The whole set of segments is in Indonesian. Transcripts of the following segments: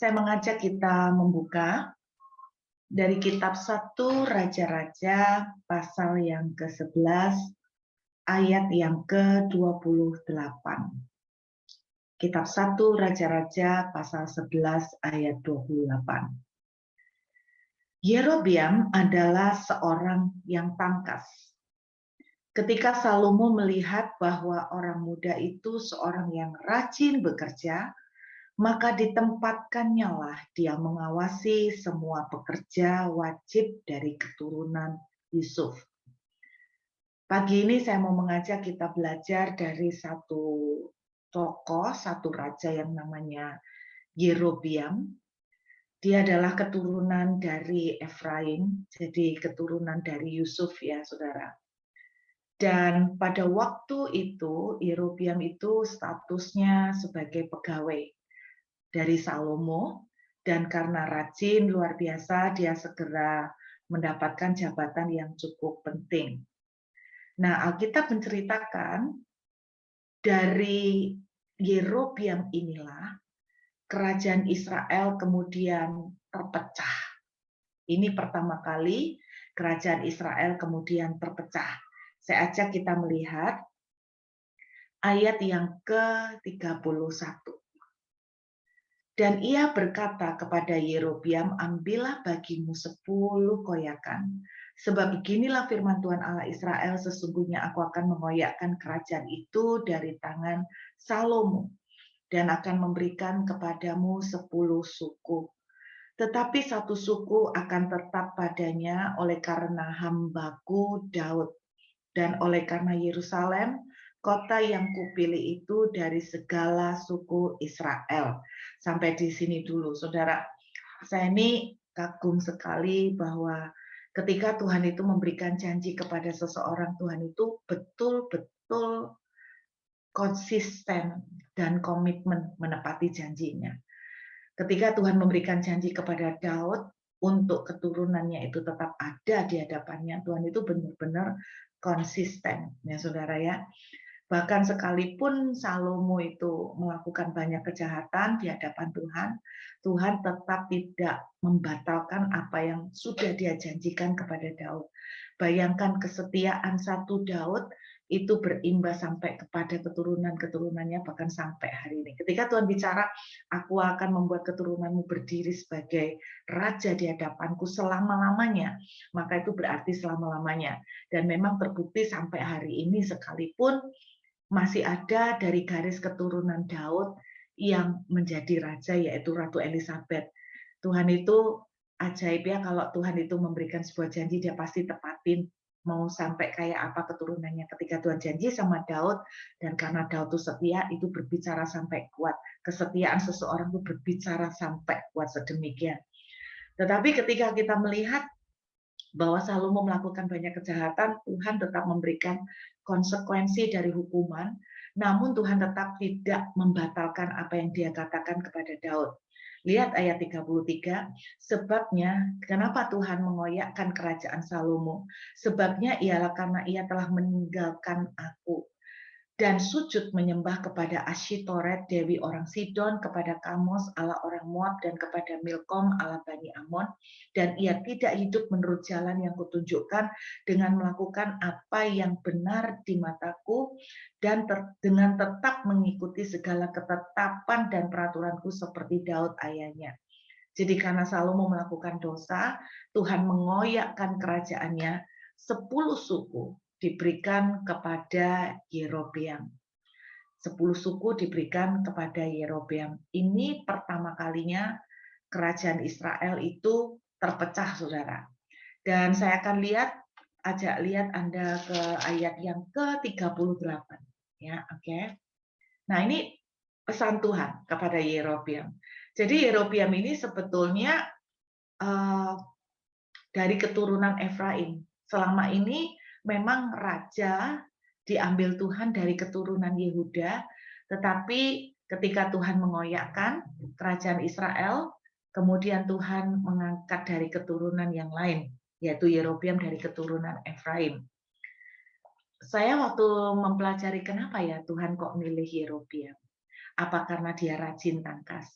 Saya mengajak kita membuka dari kitab 1 Raja-Raja pasal yang ke-11 ayat yang ke-28. Kitab 1 Raja-Raja pasal 11 ayat 28. Yerobeam adalah seorang yang tangkas. Ketika Salomo melihat bahwa orang muda itu seorang yang rajin bekerja, maka ditempatkannya lah dia mengawasi semua pekerja wajib dari keturunan Yusuf. Pagi ini saya mau mengajak kita belajar dari satu tokoh, satu raja yang namanya Yerobeam. Dia adalah keturunan dari Efraim, jadi keturunan dari Yusuf ya saudara. Dan pada waktu itu Yerobeam itu statusnya sebagai pegawai dari Salomo, dan karena rajin luar biasa dia segera mendapatkan jabatan yang cukup penting. Nah, Alkitab menceritakan dari Yerobeam inilah kerajaan Israel kemudian terpecah. Ini pertama kali kerajaan Israel kemudian terpecah. Saya ajak kita melihat ayat yang ke-31. Dan ia berkata kepada Yerobeam, ambillah bagimu 10 koyakan. Sebab beginilah firman Tuhan Allah Israel, sesungguhnya aku akan mengoyakkan kerajaan itu dari tangan Salomo, dan akan memberikan kepadamu 10 suku. Tetapi satu suku akan tetap padanya oleh karena hambaku Daud, dan oleh karena Yerusalem, kota yang kupilih itu dari segala suku Israel. Sampai di sini dulu, saudara. Saya ini kagum sekali bahwa ketika Tuhan itu memberikan janji kepada seseorang, Tuhan itu betul-betul konsisten dan komitmen menepati janjinya. Ketika Tuhan memberikan janji kepada Daud untuk keturunannya itu tetap ada di hadapannya, Tuhan itu benar-benar konsisten, ya saudara ya. Bahkan sekalipun Salomo itu melakukan banyak kejahatan di hadapan Tuhan, Tuhan tetap tidak membatalkan apa yang sudah dia janjikan kepada Daud. Bayangkan kesetiaan satu Daud itu berimbas sampai kepada keturunan-keturunannya, bahkan sampai hari ini. Ketika Tuhan bicara, aku akan membuat keturunanmu berdiri sebagai raja di hadapanku selama-lamanya, maka itu berarti selama-lamanya. Dan memang terbukti sampai hari ini sekalipun masih ada dari garis keturunan Daud yang menjadi raja, yaitu Ratu Elizabeth. Tuhan itu ajaib ya, kalau Tuhan itu memberikan sebuah janji, dia pasti tepatin. Mau sampai kayak apa keturunannya. Ketika Tuhan janji sama Daud, dan karena Daud itu setia, itu berbicara sampai kuat. Kesetiaan seseorang itu berbicara sampai kuat sedemikian. Tetapi ketika kita melihat bahwa Salomo melakukan banyak kejahatan, Tuhan tetap memberikan konsekuensi dari hukuman, namun Tuhan tetap tidak membatalkan apa yang dia katakan kepada Daud. Lihat ayat 33, sebabnya kenapa Tuhan mengoyakkan kerajaan Salomo? Sebabnya ialah karena ia telah meninggalkan aku dan sujud menyembah kepada Asyitoret, dewi orang Sidon, kepada Kamos, Allah orang Moab, dan kepada Milkom, Allah Bani Amon. Dan ia tidak hidup menurut jalan yang kutunjukkan dengan melakukan apa yang benar di mataku, dan dengan tetap mengikuti segala ketetapan dan peraturanku seperti Daud ayahnya. Jadi karena Salomo melakukan dosa, Tuhan mengoyakkan kerajaannya, 10 suku diberikan kepada Yerobeam. 10 suku diberikan kepada Yerobeam. Ini pertama kalinya kerajaan Israel itu terpecah, saudara. Dan saya akan ajak lihat Anda ke ayat yang ke-38. Ya, oke. Nah, ini pesan Tuhan kepada Yerobeam. Jadi Yerobeam ini sebetulnya dari keturunan Efraim. Selama ini memang raja diambil Tuhan dari keturunan Yehuda, tetapi ketika Tuhan mengoyakkan kerajaan Israel, kemudian Tuhan mengangkat dari keturunan yang lain, yaitu Yerobeam dari keturunan Efraim. Saya waktu mempelajari kenapa ya Tuhan kok milih Yerobeam? Apa karena dia rajin tangkas?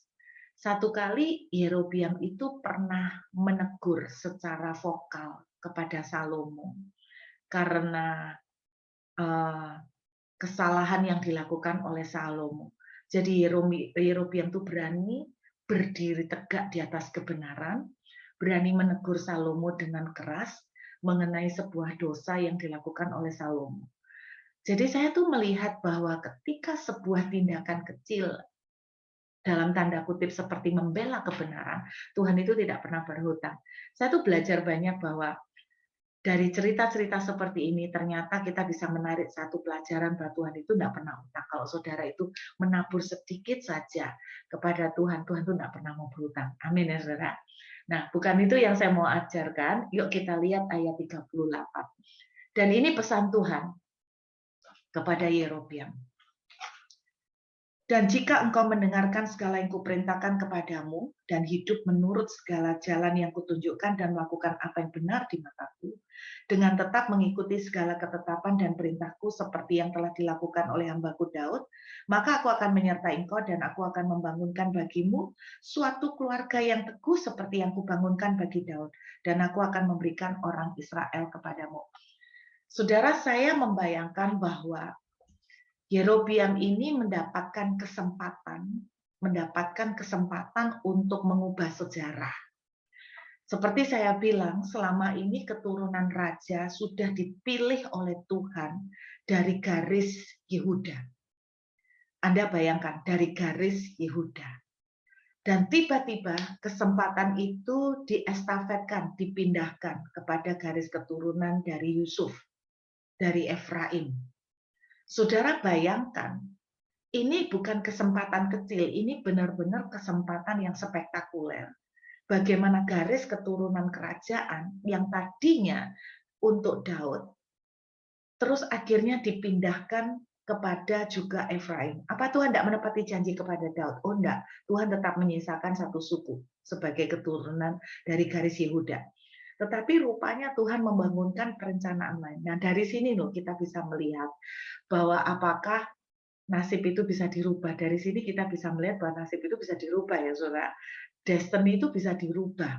Satu kali Yerobeam itu pernah menegur secara vokal kepada Salomo karena kesalahan yang dilakukan oleh Salomo. Jadi Yerobeam itu berani berdiri tegak di atas kebenaran, berani menegur Salomo dengan keras mengenai sebuah dosa yang dilakukan oleh Salomo. Jadi saya tuh melihat bahwa ketika sebuah tindakan kecil dalam tanda kutip seperti membela kebenaran, Tuhan itu tidak pernah berhutang. Saya tuh belajar banyak bahwa dari cerita-cerita seperti ini ternyata kita bisa menarik satu pelajaran bahwa Tuhan itu tidak pernah hutang. Kalau saudara itu menabur sedikit saja kepada Tuhan, Tuhan itu tidak pernah mau berhutang. Amin ya saudara. Nah, bukan itu yang saya mau ajarkan. Yuk kita lihat ayat 38. Dan ini pesan Tuhan kepada Yerobeam. Dan jika engkau mendengarkan segala yang kuperintahkan kepadamu dan hidup menurut segala jalan yang kutunjukkan dan melakukan apa yang benar di mataku, dengan tetap mengikuti segala ketetapan dan perintahku seperti yang telah dilakukan oleh hambaku Daud, maka aku akan menyertai engkau dan aku akan membangunkan bagimu suatu keluarga yang teguh seperti yang kubangunkan bagi Daud, dan aku akan memberikan orang Israel kepadamu. Saudara, saya membayangkan bahwa Yerobeam ini mendapatkan kesempatan untuk mengubah sejarah. Seperti saya bilang, selama ini keturunan raja sudah dipilih oleh Tuhan dari garis Yehuda. Anda bayangkan, dari garis Yehuda. Dan tiba-tiba kesempatan itu diestafetkan, dipindahkan kepada garis keturunan dari Yusuf, dari Efraim. Saudara bayangkan, ini bukan kesempatan kecil, ini benar-benar kesempatan yang spektakuler. Bagaimana garis keturunan kerajaan yang tadinya untuk Daud, terus akhirnya dipindahkan kepada juga Efraim. Apa Tuhan tidak menepati janji kepada Daud? Oh enggak, Tuhan tetap menyisakan satu suku sebagai keturunan dari garis Yehuda. Tetapi rupanya Tuhan membangunkan perencanaan lain. Nah dari sini loh kita bisa melihat bahwa apakah nasib itu bisa dirubah. Dari sini kita bisa melihat bahwa nasib itu bisa dirubah ya saudara. Destiny itu bisa dirubah.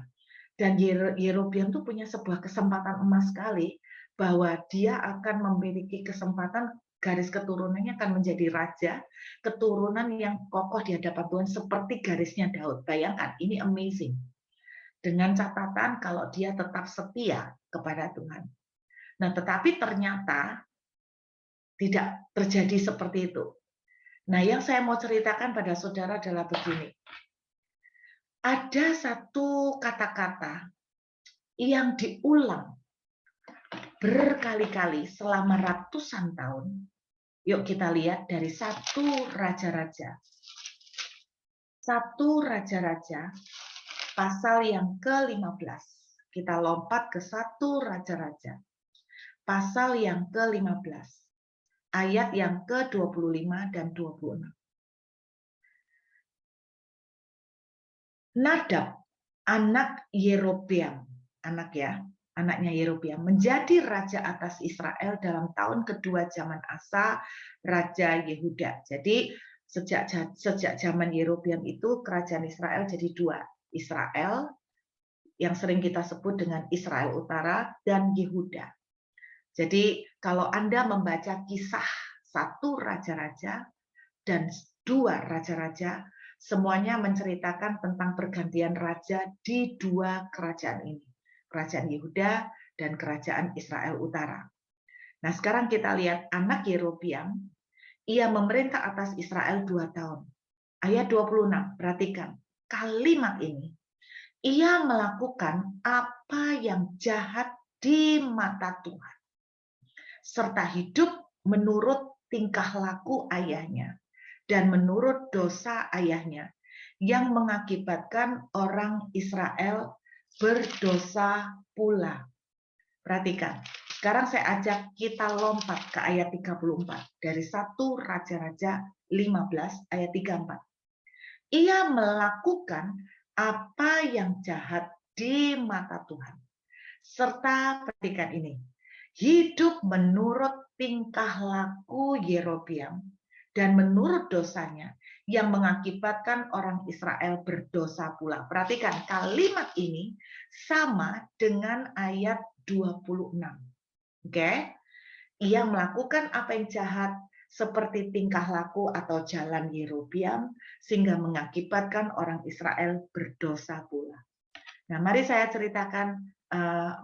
Dan Yerobeam itu punya sebuah kesempatan emas sekali bahwa dia akan memiliki kesempatan garis keturunannya akan menjadi raja, keturunan yang kokoh di hadapan Tuhan seperti garisnya Daud. Bayangkan, ini amazing. Dengan catatan kalau dia tetap setia kepada Tuhan. Nah, tetapi ternyata tidak terjadi seperti itu. Nah, yang saya mau ceritakan pada saudara adalah begini. Ada satu kata-kata yang diulang berkali-kali selama ratusan tahun. Yuk kita lihat dari satu raja-raja. Satu raja-raja, pasal yang ke-15. Kita lompat ke satu raja-raja. Pasal yang ke-15. Ayat yang ke-25 dan 26. Nadab, anak Yerobeam, anaknya Yerobeam, menjadi raja atas Israel dalam tahun kedua zaman Asa, raja Yehuda. Jadi sejak zaman Yerobeam itu kerajaan Israel jadi dua, Israel yang sering kita sebut dengan Israel Utara dan Yehuda. Jadi kalau Anda membaca kisah satu raja-raja dan dua raja-raja, semuanya menceritakan tentang pergantian raja di dua kerajaan ini. Kerajaan Yehuda dan kerajaan Israel Utara. Nah sekarang kita lihat anak Yerobeam, ia memerintah atas Israel 2 tahun. Ayat 26, perhatikan kalimat ini. Ia melakukan apa yang jahat di mata Tuhan, serta hidup menurut tingkah laku ayahnya, dan menurut dosa ayahnya yang mengakibatkan orang Israel berdosa pula. Perhatikan, sekarang saya ajak kita lompat ke ayat 34 dari 1 Raja-Raja 15 ayat 34. Ia melakukan apa yang jahat di mata Tuhan. Serta perhatikan ini, hidup menurut tingkah laku Yerobeam dan menurut dosanya yang mengakibatkan orang Israel berdosa pula. Perhatikan, kalimat ini sama dengan ayat 26. Oke? Ia melakukan apa yang jahat seperti tingkah laku atau jalan Yerobeam sehingga mengakibatkan orang Israel berdosa pula. Nah, mari saya ceritakan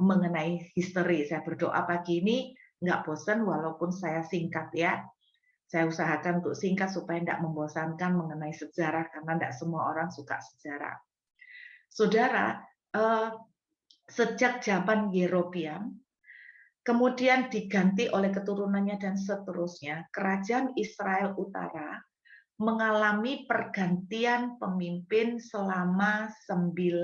mengenai history. Saya berdoa pagi ini nggak bosan walaupun saya singkat ya. Saya usahakan untuk singkat supaya tidak membosankan mengenai sejarah karena tidak semua orang suka sejarah. Saudara, sejak zaman Yerobeam, kemudian diganti oleh keturunannya dan seterusnya, kerajaan Israel Utara mengalami pergantian pemimpin selama 19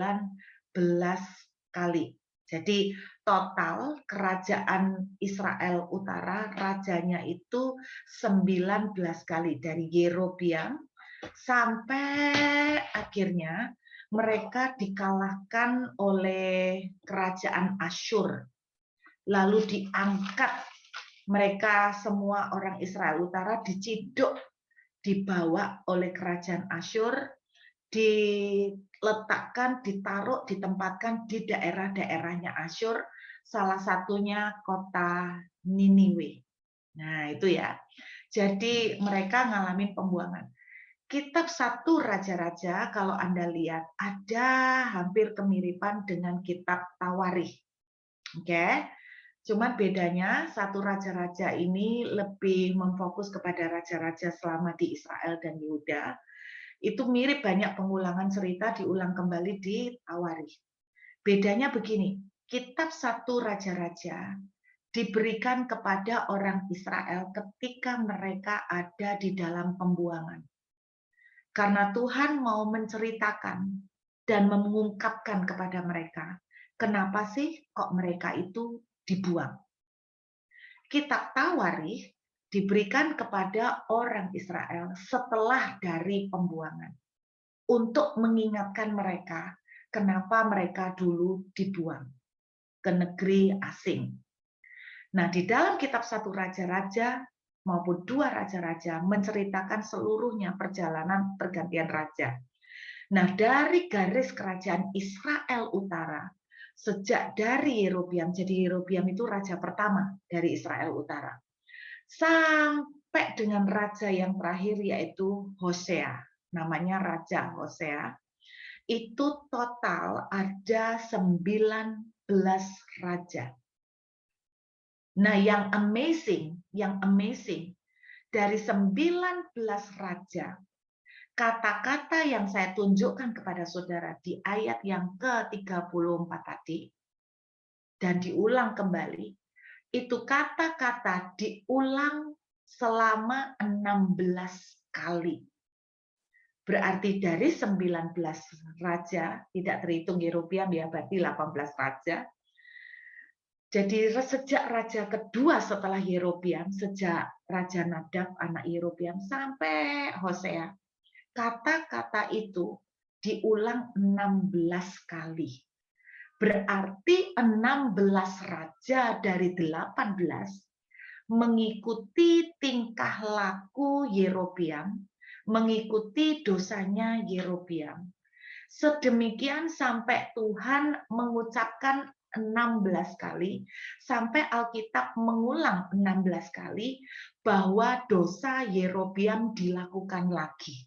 kali. Jadi total kerajaan Israel Utara rajanya itu 19 kali dari Yerobeam sampai akhirnya mereka dikalahkan oleh kerajaan Asyur. Lalu diangkat mereka semua orang Israel Utara diciduk, dibawa oleh kerajaan Asyur, diletakkan, ditaruh, ditempatkan di daerah-daerahnya Asyur, salah satunya kota Niniwe. Nah, itu ya. Jadi mereka ngalamin pembuangan. Kitab 1 Raja-Raja, kalau Anda lihat, ada hampir kemiripan dengan kitab Tawarikh. Oke. Cuman bedanya 1 Raja-Raja ini lebih memfokus kepada raja-raja selama di Israel dan Yehuda. Itu mirip, banyak pengulangan cerita diulang kembali di Tawarikh. Bedanya begini, kitab 1 Raja-Raja diberikan kepada orang Israel ketika mereka ada di dalam pembuangan. Karena Tuhan mau menceritakan dan mengungkapkan kepada mereka, kenapa sih kok mereka itu dibuang. Kitab Tawarikh diberikan kepada orang Israel setelah dari pembuangan, untuk mengingatkan mereka kenapa mereka dulu dibuang ke negeri asing. Nah, di dalam kitab 1 Raja-Raja maupun 2 Raja-Raja menceritakan seluruhnya perjalanan pergantian raja. Nah, dari garis kerajaan Israel Utara, sejak dari Yerobeam, jadi Yerobeam itu raja pertama dari Israel Utara, sampai dengan raja yang terakhir yaitu Hosea, namanya Raja Hosea, itu total ada 19 raja. Nah, yang amazing dari 19 raja, kata-kata yang saya tunjukkan kepada saudara di ayat yang ke-34 tadi, dan diulang kembali, itu kata-kata diulang selama 16 kali. Berarti dari 19 raja, tidak terhitung Yerobeam ya, berarti 18 raja. Jadi sejak raja kedua setelah Yerobeam, sejak Raja Nadab anak Yerobeam sampai Hosea, kata-kata itu diulang 16 kali. Berarti 16 raja dari 18 mengikuti tingkah laku Yerobeam, mengikuti dosanya Yerobeam. Sedemikian sampai Tuhan mengucapkan 16 kali, sampai Alkitab mengulang 16 kali bahwa dosa Yerobeam dilakukan lagi.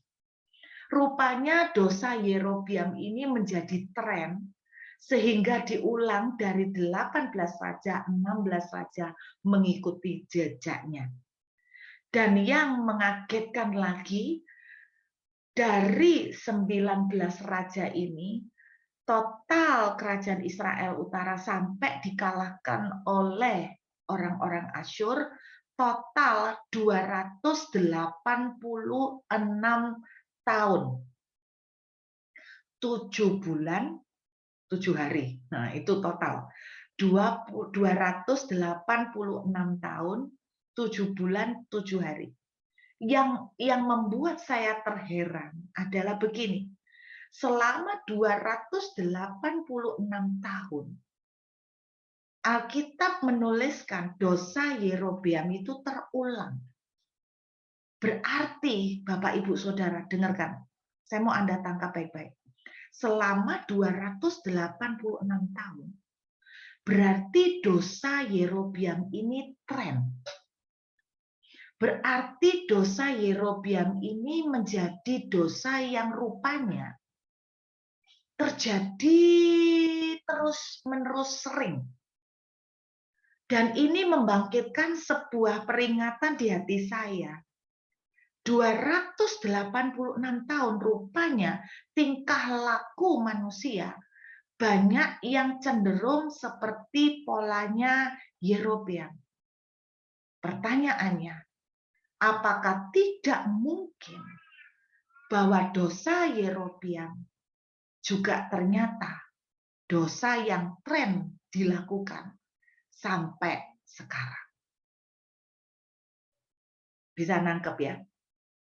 Rupanya dosa Yerobeam ini menjadi tren, sehingga diulang dari 18 raja, 16 raja mengikuti jejaknya. Dan yang mengagetkan lagi, dari 19 raja ini, total kerajaan Israel Utara sampai dikalahkan oleh orang-orang Asyur, total 286 tahun. 7 bulan, 7 hari. Nah, itu total. 286 tahun, 7 bulan, 7 hari. Yang membuat saya terheran adalah begini. Selama 286 tahun, Alkitab menuliskan dosa Yerobeam itu terulang. Berarti Bapak Ibu Saudara, dengarkan. Saya mau Anda tangkap baik-baik. Selama 286 tahun, berarti dosa Yerobeam ini tren. Berarti dosa Yerobeam ini menjadi dosa yang rupanya terjadi terus-menerus sering. Dan ini membangkitkan sebuah peringatan di hati saya. 286 tahun rupanya tingkah laku manusia banyak yang cenderung seperti polanya Yerobeam. Pertanyaannya, apakah tidak mungkin bahwa dosa Yerobeam juga ternyata dosa yang tren dilakukan sampai sekarang? Bisa nangkep ya?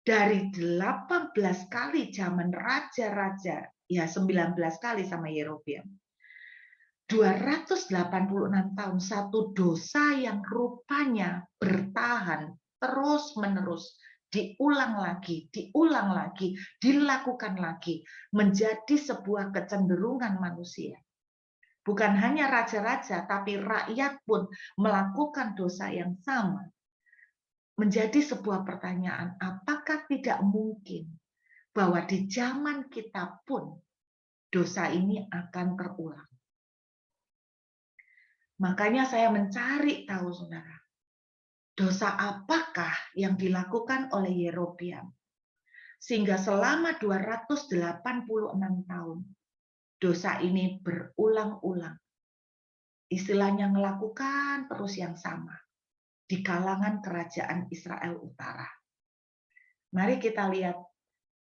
Dari 18 kali zaman raja-raja, ya 19 kali sama Yerobeam. 286 tahun, satu dosa yang rupanya bertahan terus-menerus, diulang lagi, dilakukan lagi, menjadi sebuah kecenderungan manusia. Bukan hanya raja-raja, tapi rakyat pun melakukan dosa yang sama. Menjadi sebuah pertanyaan, apakah tidak mungkin bahwa di zaman kita pun dosa ini akan terulang? Makanya saya mencari tahu, saudara, dosa apakah yang dilakukan oleh Yerobeam sehingga selama 286 tahun dosa ini berulang-ulang. Istilahnya melakukan terus yang sama di kalangan kerajaan Israel Utara. Mari kita lihat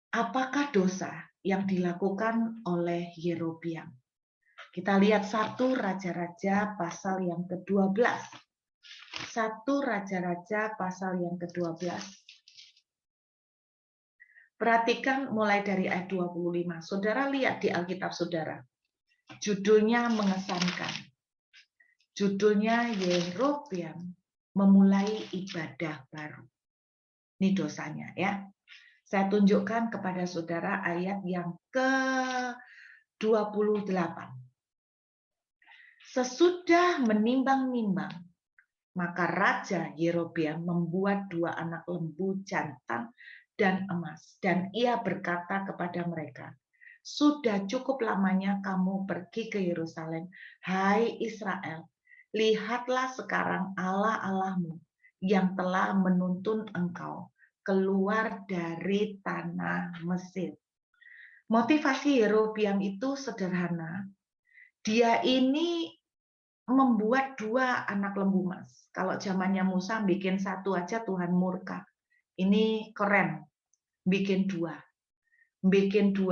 apakah dosa yang dilakukan oleh Yerobeam. Kita lihat 1 Raja-Raja pasal yang ke-12. 1 Raja-Raja pasal yang ke-12. Perhatikan mulai dari ayat 25. Saudara lihat di Alkitab saudara. Judulnya mengesankan. Judulnya Yerobeam memulai ibadah baru. Ini dosanya ya. Saya tunjukkan kepada saudara ayat yang ke-28. Sesudah menimbang-nimbang, maka Raja Yerobeam membuat 2 anak lembu jantan dan emas. Dan ia berkata kepada mereka, sudah cukup lamanya kamu pergi ke Yerusalem, hai Israel. Lihatlah sekarang Allah-Allahmu yang telah menuntun engkau keluar dari tanah Mesir. Motivasi Yerobeam itu sederhana. Dia ini membuat 2 anak lembu emas. Kalau zamannya Musa bikin 1 aja Tuhan murka. Ini keren. Bikin 2. Bikin 2.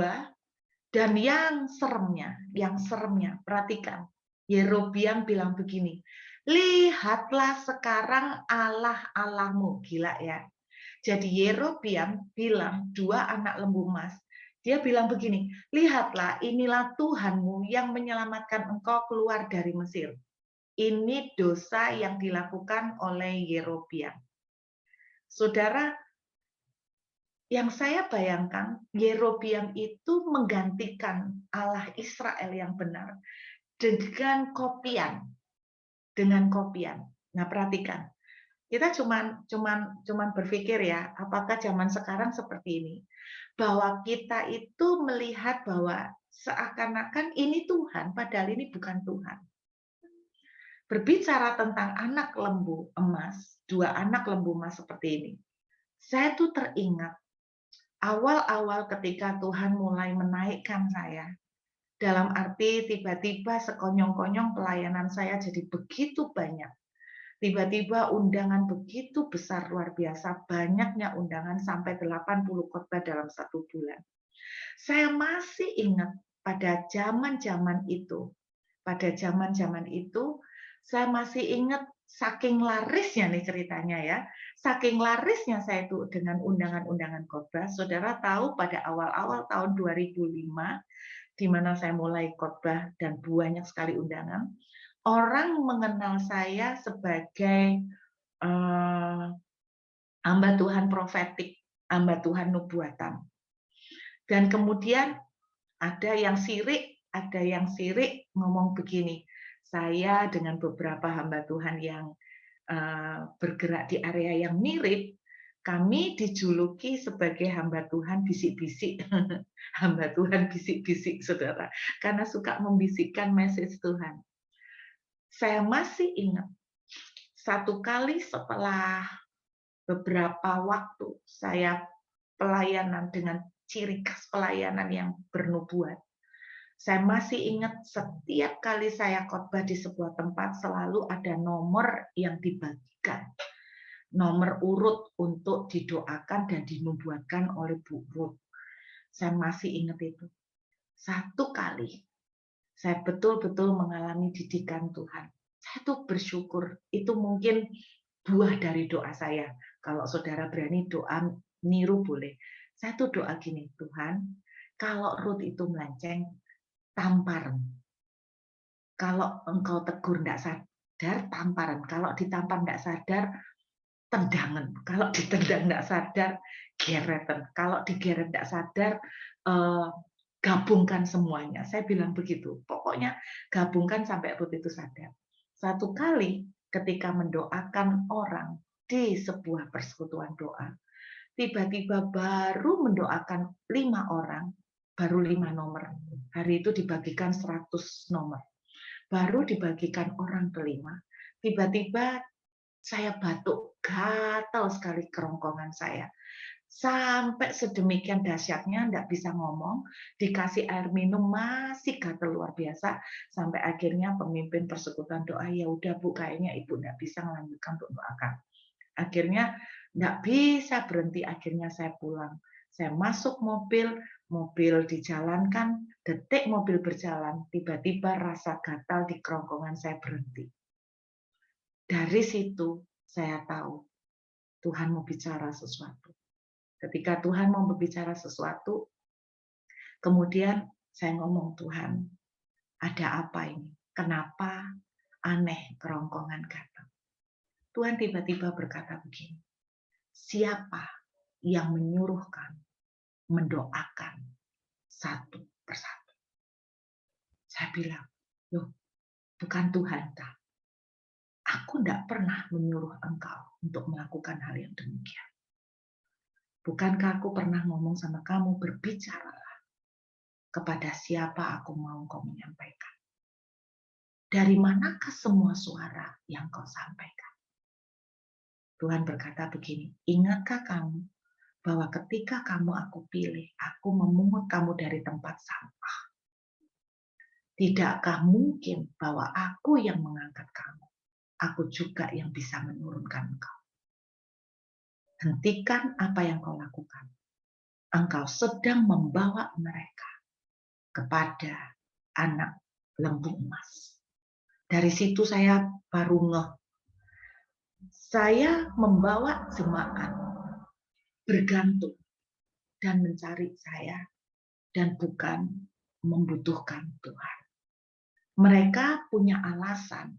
Dan yang seremnya, perhatikan. Yerobeam bilang begini, lihatlah sekarang Allah-Allahmu. Gila ya. Jadi Yerobeam bilang 2 anak lembu emas. Dia bilang begini, lihatlah inilah Tuhanmu yang menyelamatkan engkau keluar dari Mesir. Ini dosa yang dilakukan oleh Yerobeam. Saudara, yang saya bayangkan, Yerobeam itu menggantikan Allah Israel yang benar dengan kopian. Nah, perhatikan. Kita cuman berpikir ya, apakah zaman sekarang seperti ini? Bahwa kita itu melihat bahwa seakan-akan ini Tuhan, padahal ini bukan Tuhan. Berbicara tentang anak lembu emas, 2 anak lembu emas seperti ini. Saya tuh teringat awal-awal ketika Tuhan mulai menaikkan saya. Dalam arti tiba-tiba sekonyong-konyong pelayanan saya jadi begitu banyak. Tiba-tiba undangan begitu besar, luar biasa. Banyaknya undangan sampai 80 khotbah dalam 1 bulan. Saya masih ingat pada zaman-zaman itu. Pada zaman-zaman itu, saya masih ingat saking larisnya nih ceritanya ya. Saking larisnya saya itu dengan undangan-undangan khotbah. Saudara tahu pada awal-awal tahun 2005, di mana saya mulai khotbah dan banyak sekali undangan, orang mengenal saya sebagai hamba Tuhan profetik, hamba Tuhan nubuatan. Dan kemudian ada yang sirik ngomong begini, saya dengan beberapa hamba Tuhan yang bergerak di area yang mirip, kami dijuluki sebagai hamba Tuhan bisik-bisik. Hamba Tuhan bisik-bisik, saudara. Karena suka membisikkan message Tuhan. Saya masih ingat, satu kali setelah beberapa waktu saya pelayanan dengan ciri khas pelayanan yang bernubuat. Saya masih ingat setiap kali saya khotbah di sebuah tempat selalu ada nomor yang dibagikan. Nomor urut untuk didoakan dan dinubuatkan oleh Bu Ruth. Saya masih ingat itu. Satu kali saya betul-betul mengalami didikan Tuhan. Saya tuh bersyukur. Itu mungkin buah dari doa saya. Kalau saudara berani doa niru boleh. Saya tuh doa gini, Tuhan, kalau Ruth itu melenceng, tamparan. Kalau engkau tegur tidak sadar, tamparan. Kalau ditampar tidak sadar, tendangan. Kalau ditendang tidak sadar, geretan. Kalau digeret tidak sadar, gabungkan semuanya. Saya bilang begitu. Pokoknya gabungkan sampai Ruth itu sadar. Satu kali ketika mendoakan orang di sebuah persekutuan doa, tiba-tiba baru mendoakan 5 orang, baru 5 nomor. Hari itu dibagikan 100 nomor. Baru dibagikan orang kelima, tiba-tiba saya batuk, gatal sekali kerongkongan saya. Sampai sedemikian dahsyatnya, tidak bisa ngomong, dikasih air minum masih gatal luar biasa, sampai akhirnya pemimpin persekutuan doa, ya udah Bu, kayaknya Ibu tidak bisa melanjutkan untuk doakan. Akhirnya tidak bisa berhenti, akhirnya saya pulang. Saya masuk mobil, mobil dijalankan, detik mobil berjalan, tiba-tiba rasa gatal di kerongkongan saya berhenti. Dari situ saya tahu Tuhan mau bicara sesuatu. Ketika Tuhan mau berbicara sesuatu, kemudian saya ngomong, Tuhan, ada apa ini? Kenapa aneh kerongkongan gatal? Tuhan tiba-tiba berkata begini, siapa yang menyuruhkan mendoakan satu persatu? Saya bilang, loh, bukan Tuhan, tak? Aku tidak pernah menyuruh engkau untuk melakukan hal yang demikian. Bukankah aku pernah ngomong sama kamu, berbicaralah kepada siapa aku mau kau menyampaikan? Dari manakah semua suara yang kau sampaikan? Tuhan berkata begini, ingatkah kamu bahwa ketika kamu aku pilih, aku memungut kamu dari tempat sampah. Tidakkah mungkin bahwa aku yang mengangkat kamu? Aku juga yang bisa menurunkan engkau. Hentikan apa yang kau lakukan. Engkau sedang membawa mereka kepada anak lembu emas. Dari situ saya baru ngeh. Saya membawa jemaat bergantung dan mencari saya dan bukan membutuhkan Tuhan. Mereka punya alasan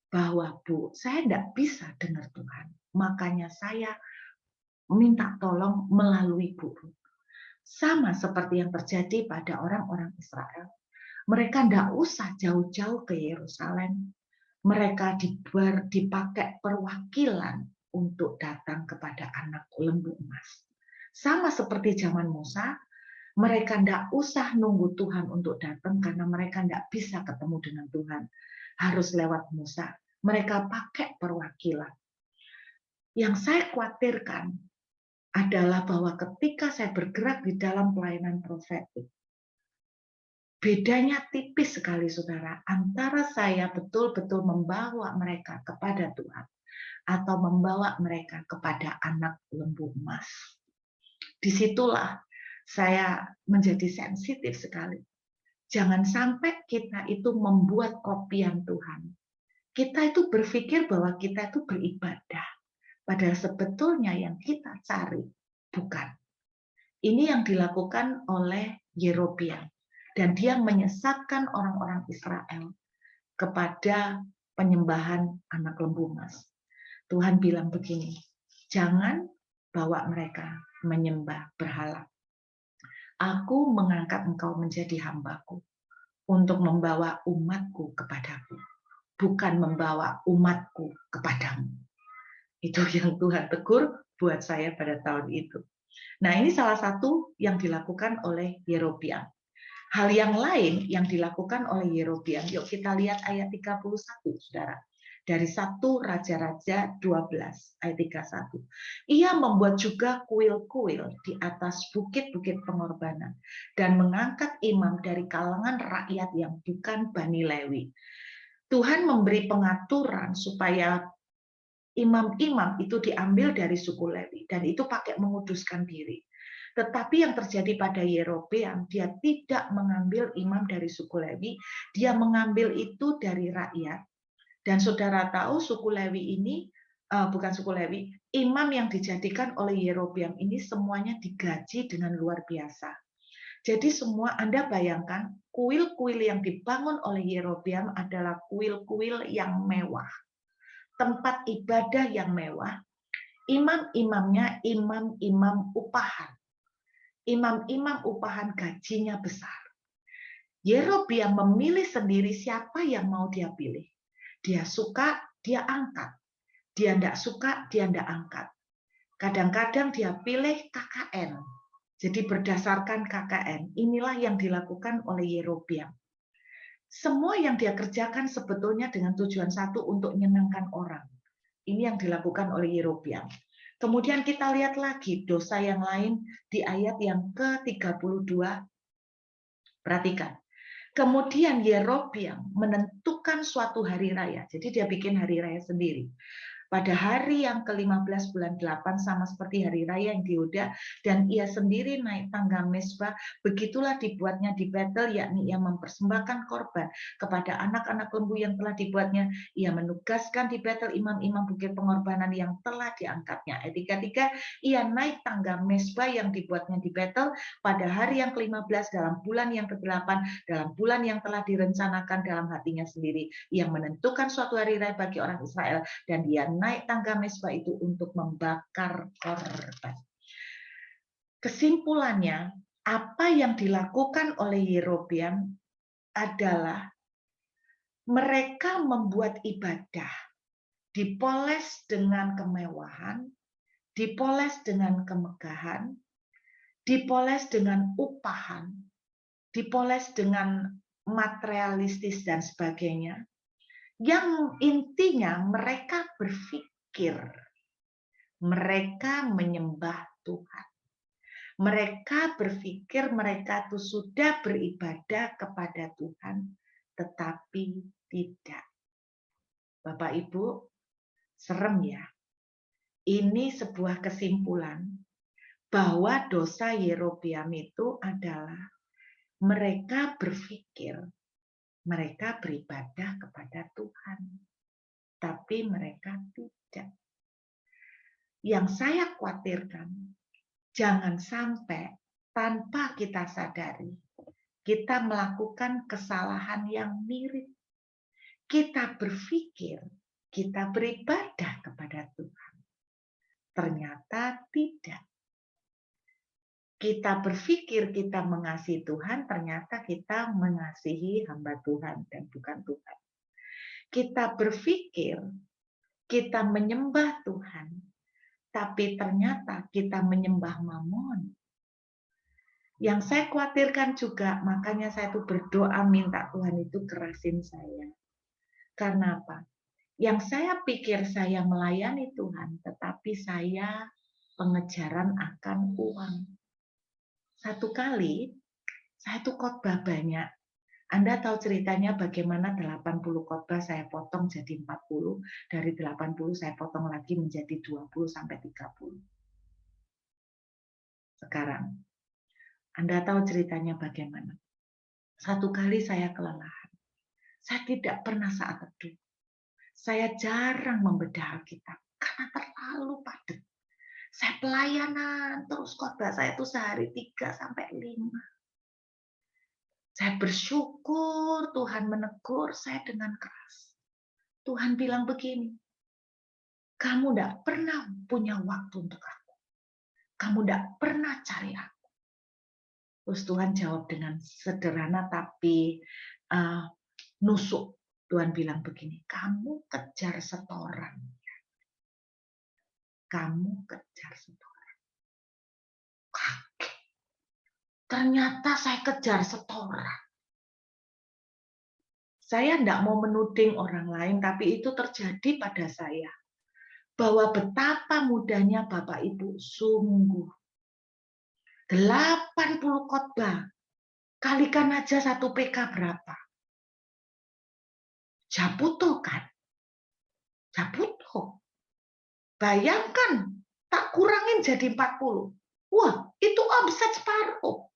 bahwa, Bu, saya tidak bisa dengar Tuhan. Makanya saya minta tolong melalui Bu. Sama seperti yang terjadi pada orang-orang Israel. Mereka tidak usah jauh-jauh ke Yerusalem. Mereka dipakai perwakilan untuk datang kepada anak lembu emas. Sama seperti zaman Musa, mereka tidak usah nunggu Tuhan untuk datang karena mereka tidak bisa ketemu dengan Tuhan. Harus lewat Musa. Mereka pakai perwakilan. Yang saya khawatirkan adalah bahwa ketika saya bergerak di dalam pelayanan profetik, bedanya tipis sekali, saudara, antara saya betul-betul membawa mereka kepada Tuhan atau membawa mereka kepada anak lembu emas. Disitulah saya menjadi sensitif sekali. Jangan sampai kita itu membuat kopian Tuhan. Kita itu berpikir bahwa kita itu beribadah. Padahal sebetulnya yang kita cari bukan. Ini yang dilakukan oleh Yerobeam. Dan dia menyesatkan orang-orang Israel kepada penyembahan anak lembu emas. Tuhan bilang begini, Jangan bawa mereka menyembah berhala. Aku mengangkat engkau menjadi hambaku untuk membawa umatku kepadaku, bukan membawa umatku kepadamu. Itu yang Tuhan tegur buat saya pada tahun itu. Nah, ini salah satu yang dilakukan oleh Yerobeam. Hal yang lain yang dilakukan oleh Yerobeam, yuk kita lihat ayat 31, Saudara. Dari 1 Raja-Raja 12 ayat 31. Ia membuat juga kuil-kuil di atas bukit-bukit pengorbanan dan mengangkat imam dari kalangan rakyat yang bukan Bani Lewi. Tuhan memberi pengaturan supaya imam-imam itu diambil dari suku Lewi dan itu pakai menguduskan diri. Tetapi yang terjadi pada Yerobeam, dia tidak mengambil imam dari suku Lewi, dia mengambil itu dari rakyat. Dan saudara tahu suku Lewi ini, bukan suku Lewi, imam yang dijadikan oleh Yerobeam ini semuanya digaji dengan luar biasa. Jadi semua Anda bayangkan, kuil-kuil yang dibangun oleh Yerobeam adalah kuil-kuil yang mewah. Tempat ibadah yang mewah, imam-imamnya imam-imam upahan. Imam-imam upahan gajinya besar. Yerobeam memilih sendiri siapa yang mau dia pilih. Dia suka, dia angkat. Dia tidak suka, dia tidak angkat. Kadang-kadang dia pilih KKN. Jadi berdasarkan KKN, inilah yang dilakukan oleh Yerobeam. Semua yang dia kerjakan sebetulnya dengan tujuan satu untuk menyenangkan orang. Ini yang dilakukan oleh Yerobeam. Kemudian kita lihat lagi dosa yang lain di ayat yang ke-32. Perhatikan. Kemudian Yerobeam menentukan suatu hari raya. Jadi dia bikin hari raya sendiri. Pada hari yang ke-15 bulan 8 sama seperti hari raya yang Yehuda, dan ia sendiri naik tangga Mesbah, begitulah dibuatnya di Betel, yakni ia mempersembahkan korban kepada anak-anak lembu yang telah dibuatnya. Ia menugaskan di Betel imam-imam bukit pengorbanan yang telah diangkatnya. Ayat 33, ia naik tangga Mesbah yang dibuatnya di Betel pada hari yang ke-15 dalam bulan yang ke-8, dalam bulan yang telah direncanakan dalam hatinya sendiri. Ia menentukan suatu hari raya bagi orang Israel, dan dia naik tangga Mesbah itu untuk membakar korban. Kesimpulannya, apa yang dilakukan oleh Yerobeam adalah mereka membuat ibadah dipoles dengan kemewahan, dipoles dengan kemegahan, dipoles dengan upahan, dipoles dengan materialistis dan sebagainya, yang intinya mereka berpikir mereka menyembah Tuhan. Mereka berpikir mereka itu sudah beribadah kepada Tuhan, tetapi tidak. Bapak Ibu, serem ya. Ini sebuah kesimpulan bahwa dosa Yerobeam itu adalah mereka berpikir mereka beribadah kepada Tuhan, tapi mereka tidak. Yang saya khawatirkan, jangan sampai tanpa kita sadari, kita melakukan kesalahan yang mirip. Kita berpikir kita beribadah kepada Tuhan. Ternyata tidak. Kita berpikir kita mengasihi Tuhan, ternyata kita mengasihi hamba Tuhan dan bukan Tuhan. Kita berpikir kita menyembah Tuhan, tapi ternyata kita menyembah Mamon. Yang saya khawatirkan juga, makanya saya tuh berdoa minta Tuhan itu kerasin saya. Karena apa? Yang saya pikir saya melayani Tuhan, tetapi saya pengejaran akan uang. Satu kali, saya tuh khotbah banyak. Anda tahu ceritanya bagaimana 80 khotbah saya potong jadi 40, dari 80 saya potong lagi menjadi 20 sampai 30. Sekarang, Anda tahu ceritanya bagaimana? Satu kali saya kelelahan. Saya tidak pernah saat teduh. Saya jarang membedah Alkitab karena terlalu padat. Saya pelayanan terus khotbah saya itu sehari 3 sampai 5. Saya bersyukur Tuhan menegur saya dengan keras. Tuhan bilang begini, Kamu tidak pernah punya waktu untuk aku. Kamu tidak pernah cari aku. Terus Tuhan jawab dengan sederhana tapi nusuk. Tuhan bilang begini, kamu kejar setoran. Kamu kejar setoran. Kaget. Ternyata saya kejar setoran. Saya tidak mau menuding orang lain, tapi itu terjadi pada saya. Bahwa betapa mudahnya Bapak Ibu, sungguh. 80 khotbah. Kalikan aja 1 PK berapa? Japuto kan? Japuto. Bayangkan, tak kurangin jadi 40. Wah, itu omset separuh.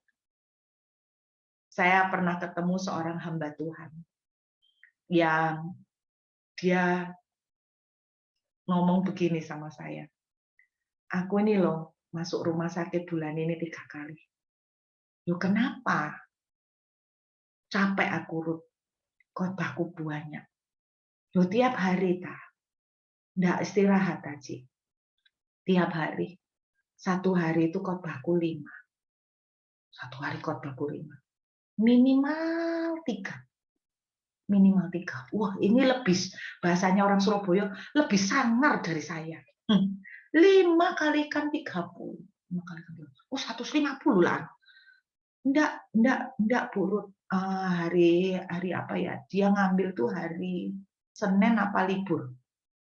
Saya pernah ketemu seorang hamba Tuhan yang dia ngomong begini sama saya. Aku ini loh, masuk rumah sakit bulan ini 3 kali. Loh kenapa? Capek aku, Ruth. Khotbahku banyak. Loh tiap hari, nggak istirahat, Taji. Tiap hari. 1 hari itu khotbahku 5. 1 hari khotbahku 5. Minimal 3. Minimal 3. Wah, ini lebih, bahasanya orang Surabaya, lebih sangar dari saya. 5 kalikan 30. 5 kalikan 30. Oh, 150 lah. Enggak burut. Hari apa ya? Dia ngambil tuh hari Senin apa libur.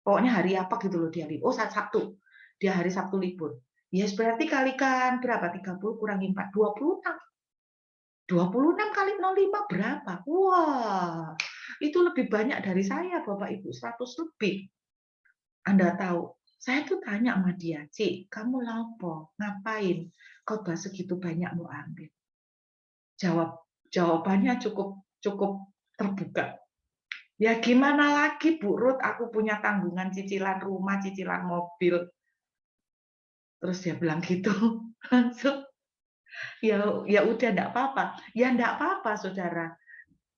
Pokoknya hari apa gitu loh dia libur. Oh, Sabtu. Dia hari Sabtu libur. Yes, berarti kalikan berapa? 30 kurangi 4, 26. 26 kali 05 berapa? Wah, itu lebih banyak dari saya, Bapak Ibu, 100 lebih. Anda tahu, saya tuh tanya sama dia, Cik, kamu lapo? Ngapain? Khotbah segitu banyak mau ambil? Jawabannya cukup terbuka. Ya gimana lagi, Bu Ruth, aku punya tanggungan cicilan rumah, cicilan mobil. Terus dia bilang gitu, langsung ya udah enggak apa-apa. Ya enggak apa-apa, Saudara.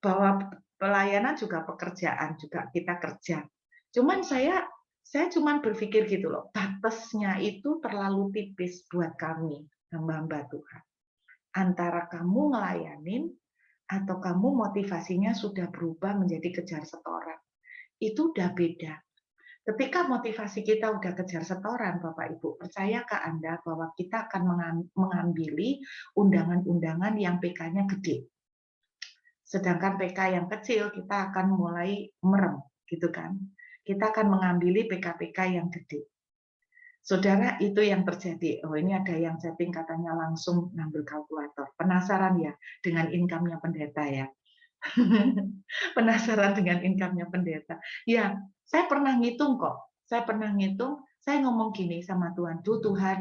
Bahwa pelayanan juga pekerjaan, juga kita kerja. Cuman saya cuman berpikir gitu loh, batasnya itu terlalu tipis buat kami, hamba-hamba Tuhan. Antara kamu ngelayanin atau kamu motivasinya sudah berubah menjadi kejar setoran. Itu udah beda. Ketika motivasi kita udah kejar setoran, Bapak Ibu, percayakah Anda bahwa kita akan mengambil undangan-undangan yang PK-nya gede. Sedangkan PK yang kecil kita akan mulai merem, gitu kan. Kita akan mengambil PK-PK yang gede. Saudara, itu yang terjadi. Oh, ini ada yang chatting katanya langsung ngambil kalkulator. Penasaran ya dengan income-nya pendeta ya? Penasaran dengan income-nya pendeta. Ya, saya pernah ngitung kok. Saya pernah ngitung, saya ngomong gini sama Tuhan, Tuhan,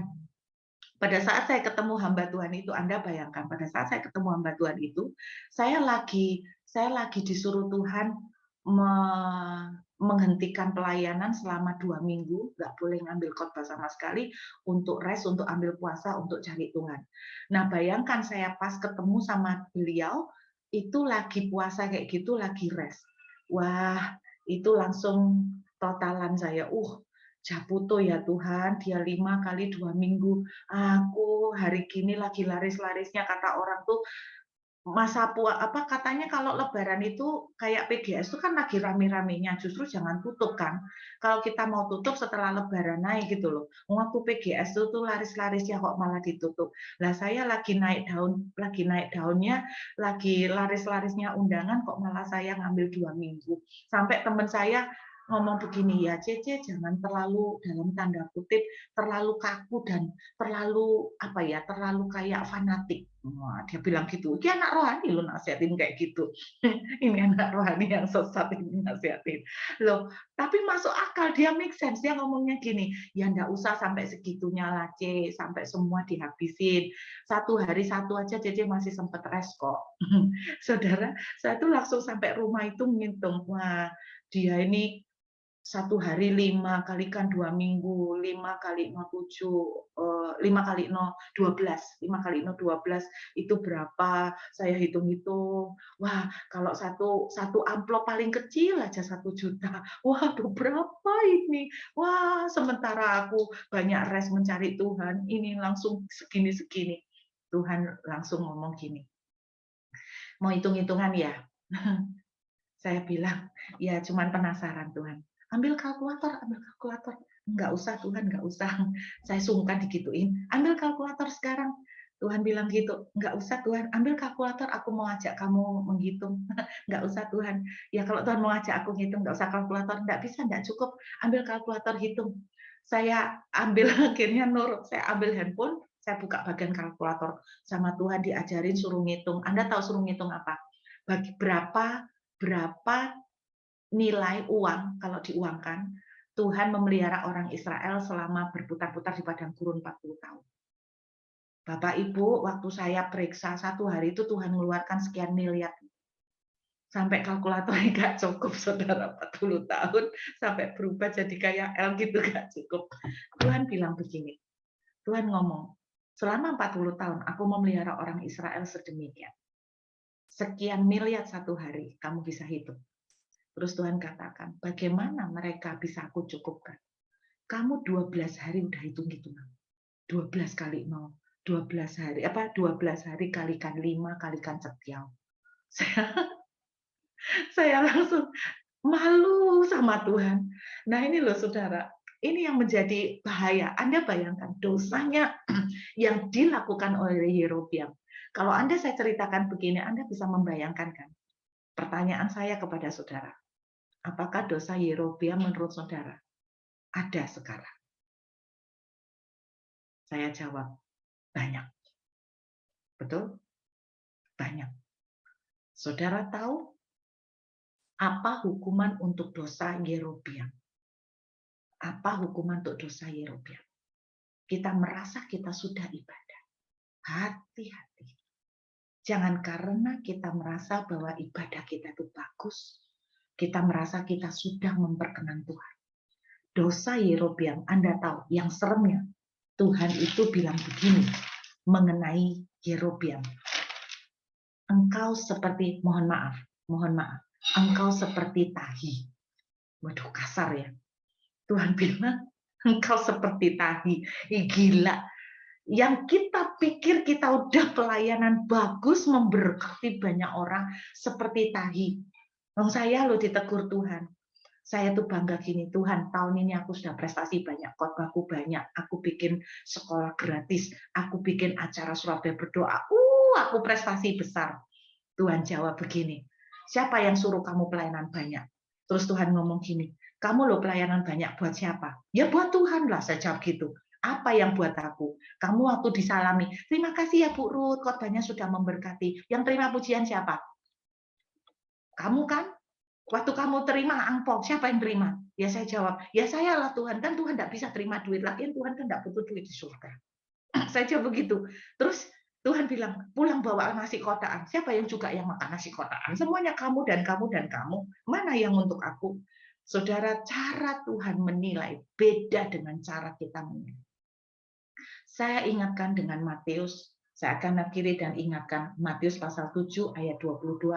pada saat saya ketemu hamba Tuhan itu, Anda bayangkan, pada saat saya ketemu hamba Tuhan itu, saya lagi disuruh Tuhan menghentikan pelayanan selama 2 minggu, nggak boleh ngambil khotbah sama sekali, untuk rest, untuk ambil puasa, untuk cari Tuhan. Nah, bayangkan saya pas ketemu sama beliau, itu lagi puasa kayak gitu, lagi rest. Wah, itu langsung totalan saya, Japuto ya Tuhan, dia 5 kali 2 minggu. Aku hari gini lagi laris-larisnya, kata orang tuh masa katanya kalau lebaran itu kayak PGS itu kan lagi rame-ramenya, justru jangan tutup kan. Kalau kita mau tutup setelah lebaran naik gitu loh. Waktu PGS itu tuh laris-larisnya kok malah ditutup. Lah saya lagi naik daunnya, lagi laris-larisnya undangan kok malah saya ngambil 2 minggu. Sampai teman saya ngomong begini, ya Cece jangan terlalu dalam tanda kutip terlalu kaku dan terlalu terlalu kayak fanatik. Wah, dia bilang gitu. Dia anak rohani lo nasihatin kayak gitu. Ini anak rohani yang sesat ini nasihatin. Loh, tapi masuk akal, dia make sense. Dia ngomongnya gini, ya enggak usah sampai segitunya lah, C, sampai semua dihabisin. 1 hari 1 aja Cece masih sempat rest kok. Saudara, saya tuh langsung sampai rumah itu ngitung, wah, dia ini 1 hari 5 kalikan 2 minggu, 5 kali 0,7, 5 kali 0, 12, 5 kali 0, 12 itu berapa? Saya hitung-hitung. Wah, kalau satu amplop paling kecil aja 1 juta. Waduh, berapa ini? Wah, sementara aku banyak rest mencari Tuhan, ini langsung segini-segini. Tuhan langsung ngomong gini, "Mau hitung-hitungan ya?" Saya bilang, "Ya cuman penasaran Tuhan." "Ambil kalkulator, ambil kalkulator." "Enggak usah Tuhan, enggak usah." Saya sungkan digituin. "Ambil kalkulator sekarang." Tuhan bilang gitu, "Enggak usah Tuhan, ambil kalkulator, aku mau ajak kamu menghitung." "Enggak usah Tuhan." "Ya kalau Tuhan mau ajak aku ngitung, enggak usah kalkulator." "Enggak bisa, enggak cukup. Ambil kalkulator hitung." Saya ambil akhirnya nurut, saya ambil handphone, saya buka bagian kalkulator. Sama Tuhan diajarin suruh ngitung. Anda tahu suruh ngitung apa? Bagi berapa berapa nilai uang kalau diuangkan, Tuhan memelihara orang Israel selama berputar-putar di padang gurun 40 tahun. Bapak Ibu, waktu saya periksa 1 hari itu Tuhan mengeluarkan sekian miliar. Sampai kalkulatornya nggak cukup, saudara, 40 tahun, sampai berubah jadi kayak L gitu, nggak cukup. Tuhan bilang begini, Tuhan ngomong, selama 40 tahun aku memelihara orang Israel sedemikian. Sekian miliar 1 hari, kamu bisa hitung. Terus Tuhan katakan, bagaimana mereka bisa aku cukupkan? Kamu 12 hari udah hitung-hitungan. 12 kali 0. 12 hari, 12 hari kalikan 5 kalikan sekian. Saya langsung malu sama Tuhan. Nah ini loh saudara, ini yang menjadi bahaya. Anda bayangkan dosanya yang dilakukan oleh Yerobeam. Kalau Anda saya ceritakan begini, Anda bisa membayangkan kan? Pertanyaan saya kepada saudara, apakah dosa Yerobeam menurut saudara ada sekarang? Saya jawab, banyak. Betul? Banyak. Saudara tahu apa hukuman untuk dosa Yerobeam? Apa hukuman untuk dosa Yerobeam? Kita merasa kita sudah ibadah. Hati-hati. Jangan karena kita merasa bahwa ibadah kita itu bagus, kita merasa kita sudah memperkenan Tuhan. Dosa Yerobeam, Anda tahu, yang seremnya, Tuhan itu bilang begini mengenai Yerobeam. Engkau seperti, mohon maaf, engkau seperti tahi. Waduh, kasar ya. Tuhan bilang, engkau seperti tahi. Gila. Yang kita pikir kita udah pelayanan bagus, memberkati banyak orang, seperti tahi. Saya loh ditegur Tuhan. Saya tuh bangga gini, Tuhan, tahun ini aku sudah prestasi banyak, khotbahku banyak, aku bikin sekolah gratis, aku bikin acara Surabaya berdoa, aku prestasi besar. Tuhan jawab begini, siapa yang suruh kamu pelayanan banyak? Terus Tuhan ngomong gini, kamu loh pelayanan banyak buat siapa? Ya buat Tuhan lah, saya jawab gitu. Apa yang buat aku? Kamu waktu disalami, terima kasih ya Bu Ruth, khotbahnya sudah memberkati. Yang terima pujian siapa? Kamu kan? Waktu kamu terima angpau, siapa yang terima? Ya saya jawab, ya saya lah Tuhan. Kan Tuhan tidak bisa terima duit lagi, Tuhan kan tidak butuh duit di surga. Saya jawab begitu. Terus Tuhan bilang, pulang bawa nasi kotaan. Siapa yang juga yang makan nasi kotaan? Semuanya kamu dan kamu dan kamu. Mana yang untuk aku? Saudara, cara Tuhan menilai beda dengan cara kita menilai. Saya ingatkan dengan Matius, saya akan akhiri dan ingatkan Matius pasal 7 ayat 22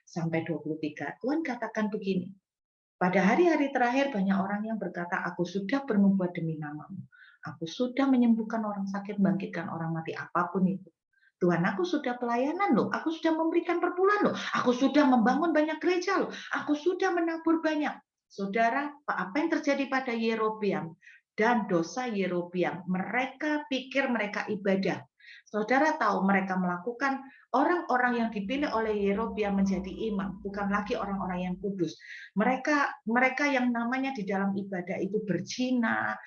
sampai 23. Tuhan katakan begini, pada hari-hari terakhir banyak orang yang berkata, aku sudah bernubuat demi namamu. Aku sudah menyembuhkan orang sakit, bangkitkan orang mati, apapun itu. Tuhan, aku sudah pelayanan loh, aku sudah memberikan perpuluhan loh, aku sudah membangun banyak gereja loh, aku sudah menabur banyak. Saudara, apa yang terjadi pada Yerobeam dan dosa Yerobeam? Mereka pikir mereka ibadah. Saudara tahu mereka melakukan, orang-orang yang dipilih oleh Yerobeam menjadi imam, bukan lagi orang-orang yang kudus. Mereka yang namanya di dalam ibadah itu berzina,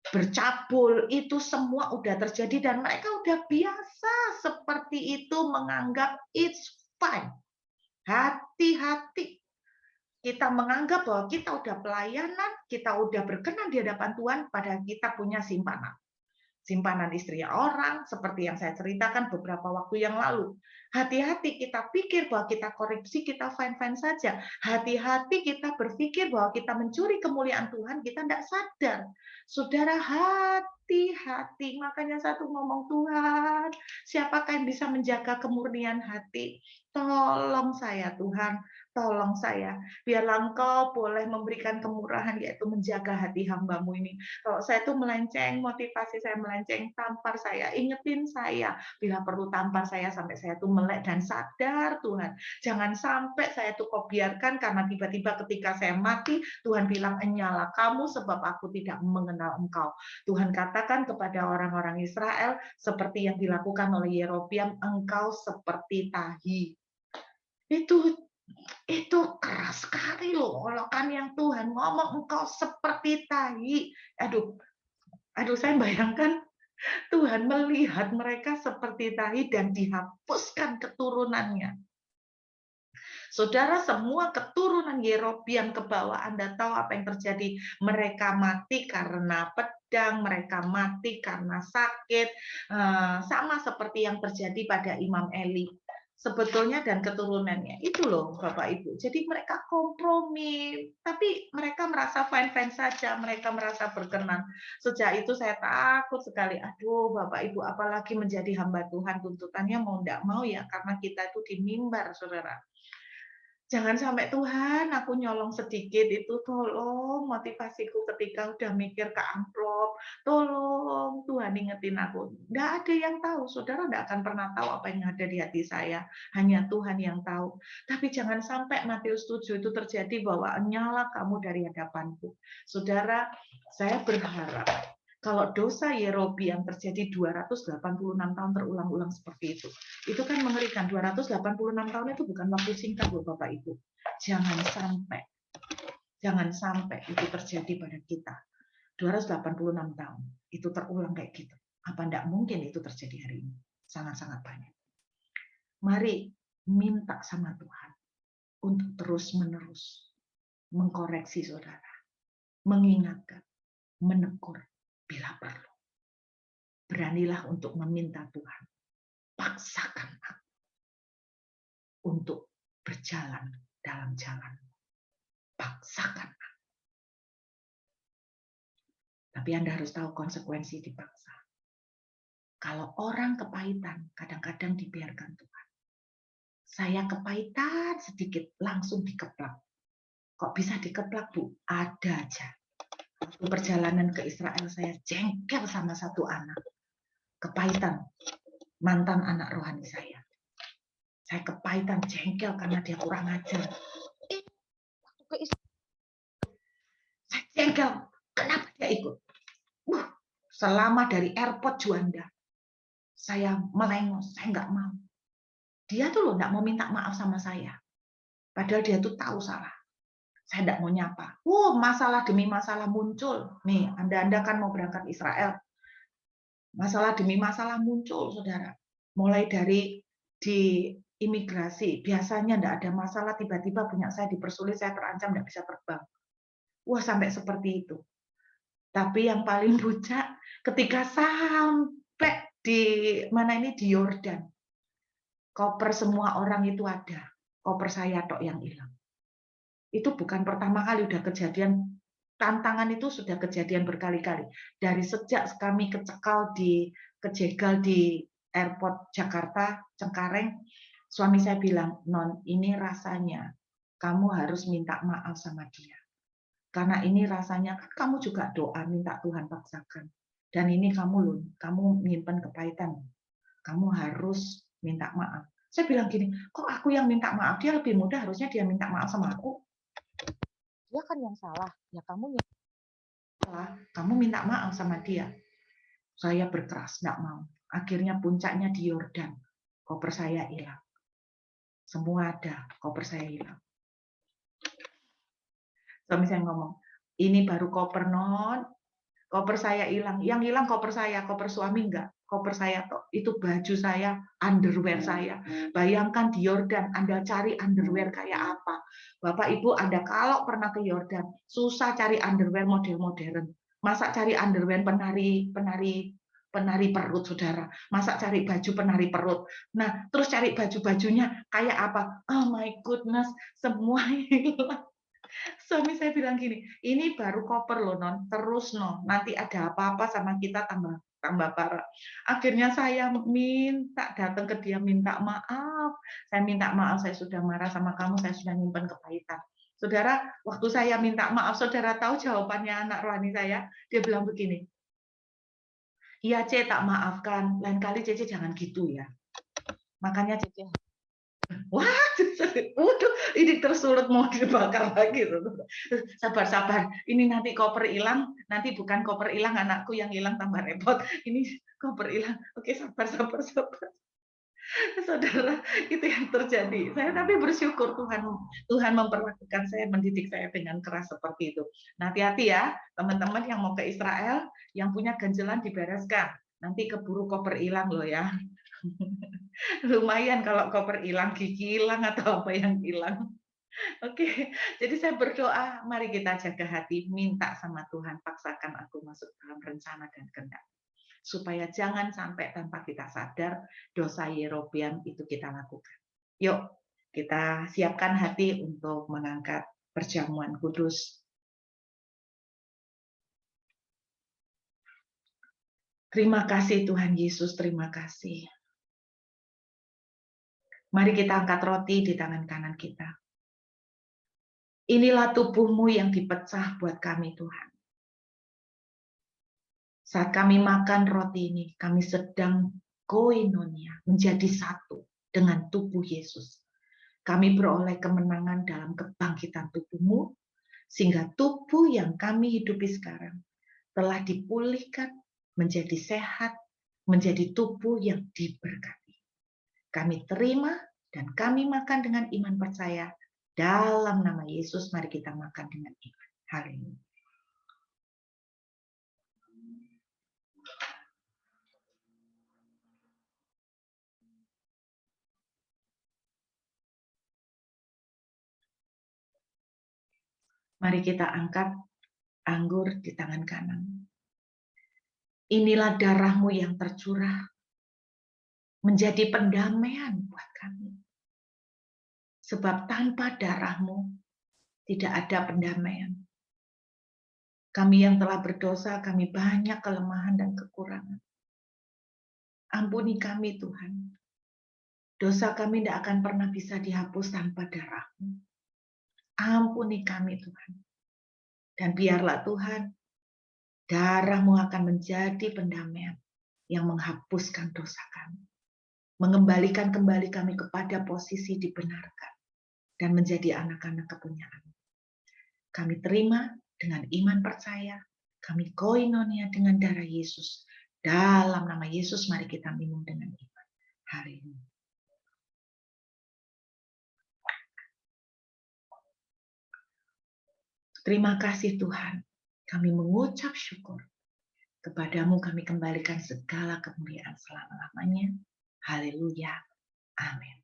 bercabul, itu semua udah terjadi dan mereka udah biasa seperti itu, menganggap it's fine. Hati-hati. Kita menganggap bahwa kita udah pelayanan, kita udah berkenan di hadapan Tuhan, padahal kita punya simpanan. Simpanan istri orang, seperti yang saya ceritakan beberapa waktu yang lalu. Hati-hati kita pikir bahwa kita korupsi, kita fine-fine saja. Hati-hati kita berpikir bahwa kita mencuri kemuliaan Tuhan, kita tidak sadar. Saudara, hati-hati. Makanya satu ngomong, Tuhan, siapakah yang bisa menjaga kemurnian hati? Tolong saya, Tuhan. Tolong saya. Biarlah Engkau boleh memberikan kemurahan, yaitu menjaga hati hamba-Mu ini. Kalau saya itu melenceng, motivasi saya melenceng, tampar saya, ingetin saya. Bila perlu tampar saya sampai saya tuh melek dan sadar, Tuhan. Jangan sampai saya tuh kau biarkan karena tiba-tiba ketika saya mati, Tuhan bilang, "Nyala kamu sebab aku tidak mengenal engkau." Tuhan katakan kepada orang-orang Israel seperti yang dilakukan oleh Yerobeam, engkau seperti tahi. Itu keras sekali loh, kalau kan yang Tuhan ngomong engkau seperti tahi. Aduh, saya bayangkan Tuhan melihat mereka seperti tahi dan dihapuskan keturunannya. Saudara, semua keturunan Yerobeam ke bawah, Anda tahu apa yang terjadi? Mereka mati karena pedang, mereka mati karena sakit, sama seperti yang terjadi pada Imam Eli. Sebetulnya dan keturunannya itu loh Bapak Ibu. Jadi mereka kompromi, tapi mereka merasa fine-fine saja, mereka merasa berkenan. Sejak itu saya takut sekali. Aduh Bapak Ibu, apalagi menjadi hamba Tuhan, tuntutannya mau enggak mau ya, karena kita itu di mimbar, Saudara. Jangan sampai Tuhan, aku nyolong sedikit itu, tolong motivasiku ketika udah mikir ke amplop, tolong Tuhan ingetin aku. Nggak ada yang tahu, saudara nggak akan pernah tahu apa yang ada di hati saya, hanya Tuhan yang tahu. Tapi jangan sampai Matius 7 itu terjadi bahwa nyala kamu dari hadapanku. Saudara, saya berharap kalau dosa Yerobeam terjadi 286 tahun terulang-ulang seperti itu kan mengerikan. 286 tahun itu bukan waktu singkat loh Bapak Ibu. Jangan sampai itu terjadi pada kita. 286 tahun itu terulang kayak gitu. Apa enggak mungkin itu terjadi hari ini? Sangat-sangat banyak. Mari minta sama Tuhan untuk terus-menerus mengkoreksi saudara, mengingatkan, menegur bila perlu. Beranilah untuk meminta Tuhan. Paksakan aku untuk berjalan dalam jalan. Paksakan. Tapi Anda harus tahu konsekuensi dipaksa. Kalau orang kepahitan, kadang-kadang dibiarkan Tuhan. Saya kepahitan sedikit, langsung dikeplak. Kok bisa dikeplak, Bu? Ada aja. Waktu perjalanan ke Israel, saya jengkel sama satu anak. Kepahitan, mantan anak rohani saya. Saya kepahitan, jengkel karena dia kurang ajar. Saya jengkel, kenapa dia ikut? Selama dari airport Juanda, saya melengos, saya nggak mau. Dia tuh loh nggak mau minta maaf sama saya. Padahal dia tuh tahu salah. Saya nggak mau nyapa. Masalah demi masalah muncul. Nih, Anda kan mau berangkat Israel. Masalah demi masalah muncul, saudara. Mulai dari di imigrasi, biasanya nggak ada masalah, tiba-tiba punya saya dipersulit, saya terancam nggak bisa terbang. Sampai seperti itu. Tapi yang paling puncak, ketika sampai di Yordan, koper semua orang itu ada, koper saya tok yang hilang. Itu bukan pertama kali, udah kejadian, tantangan itu sudah kejadian berkali-kali. Dari sejak kami kejegal di airport Jakarta, Cengkareng, suami saya bilang, "Non, ini rasanya kamu harus minta maaf sama dia. Karena ini rasanya kan kamu juga doa minta Tuhan paksakan. Dan ini kamu menyimpan kepahitan. Kamu harus minta maaf." Saya bilang gini, kok aku yang minta maaf? Dia lebih mudah, harusnya dia minta maaf sama aku. Dia kan yang salah, ya kamu yang salah. Kamu minta maaf sama dia. Saya berkeras, nggak mau. Akhirnya puncaknya di Yordan. Koper saya hilang. Semua ada, koper saya hilang. Suami saya ngomong, ini baru koper non, koper saya hilang. Yang hilang koper saya, koper suami enggak. Koper saya itu baju saya, underwear saya. Bayangkan di Yordan, Anda cari underwear kayak apa. Bapak Ibu, Anda kalau pernah ke Yordan, susah cari underwear model modern. Masa cari underwear penari penari perut, saudara. Masa cari baju penari perut? Nah, terus cari baju-bajunya kayak apa? Oh my goodness, semua hilang. Suami saya bilang gini, ini baru koper loh non, terus no, nanti ada apa-apa sama kita tambah tambah parah. Akhirnya saya minta datang ke dia, minta maaf. Saya minta maaf, saya sudah marah sama kamu, saya sudah nyimpan kepahitan. Saudara, waktu saya minta maaf, saudara tahu jawabannya anak rohani saya? Dia bilang begini, iya Ce, tak maafkan, lain kali Cece jangan gitu ya. Makanya Cece, wah, waduh, ini tersulut mau dibakar lagi. Sabar-sabar, ini nanti koper hilang, nanti bukan koper hilang anakku yang hilang tambah repot. Ini koper hilang. Oke, sabar. Saudara, itu yang terjadi. Saya tapi bersyukur Tuhan memperlakukan saya, mendidik saya dengan keras seperti itu. Nah, hati-hati ya, teman-teman yang mau ke Israel, yang punya ganjelan dibereskan. Nanti keburu koper hilang loh ya. Lumayan kalau koper hilang, gigi hilang atau apa yang hilang. Oke, jadi saya berdoa, mari kita jaga hati, minta sama Tuhan, paksakan aku masuk dalam rencana dan kehendak. Supaya jangan sampai tanpa kita sadar, dosa Yerobeam itu kita lakukan. Yuk, kita siapkan hati untuk mengangkat perjamuan kudus. Terima kasih Tuhan Yesus, terima kasih. Mari kita angkat roti di tangan kanan kita. Inilah tubuhmu yang dipecah buat kami Tuhan. Saat kami makan roti ini, kami sedang koinonia, menjadi satu dengan tubuh Yesus. Kami beroleh kemenangan dalam kebangkitan tubuhmu, sehingga tubuh yang kami hidupi sekarang telah dipulihkan menjadi sehat, menjadi tubuh yang diberkati. Kami terima dan kami makan dengan iman percaya. Dalam nama Yesus, mari kita makan dengan iman. Haleluya. Mari kita angkat anggur di tangan kanan. Inilah darahmu yang tercurah menjadi pendamaian buat kami. Sebab tanpa darahmu tidak ada pendamaian. Kami yang telah berdosa, kami banyak kelemahan dan kekurangan. Ampuni kami Tuhan. Dosa kami tidak akan pernah bisa dihapus tanpa darah-Mu. Ampuni kami Tuhan. Dan biarlah Tuhan, darah-Mu akan menjadi pendamaian yang menghapuskan dosa kami. Mengembalikan kembali kami kepada posisi dibenarkan. Dan menjadi anak-anak kepunyaan. Kami terima dengan iman percaya. Kami koinonia dengan darah Yesus. Dalam nama Yesus mari kita minum dengan iman. Haleluya. Terima kasih Tuhan. Kami mengucap syukur. Kepadamu kami kembalikan segala kemuliaan selama-lamanya. Haleluya. Amin.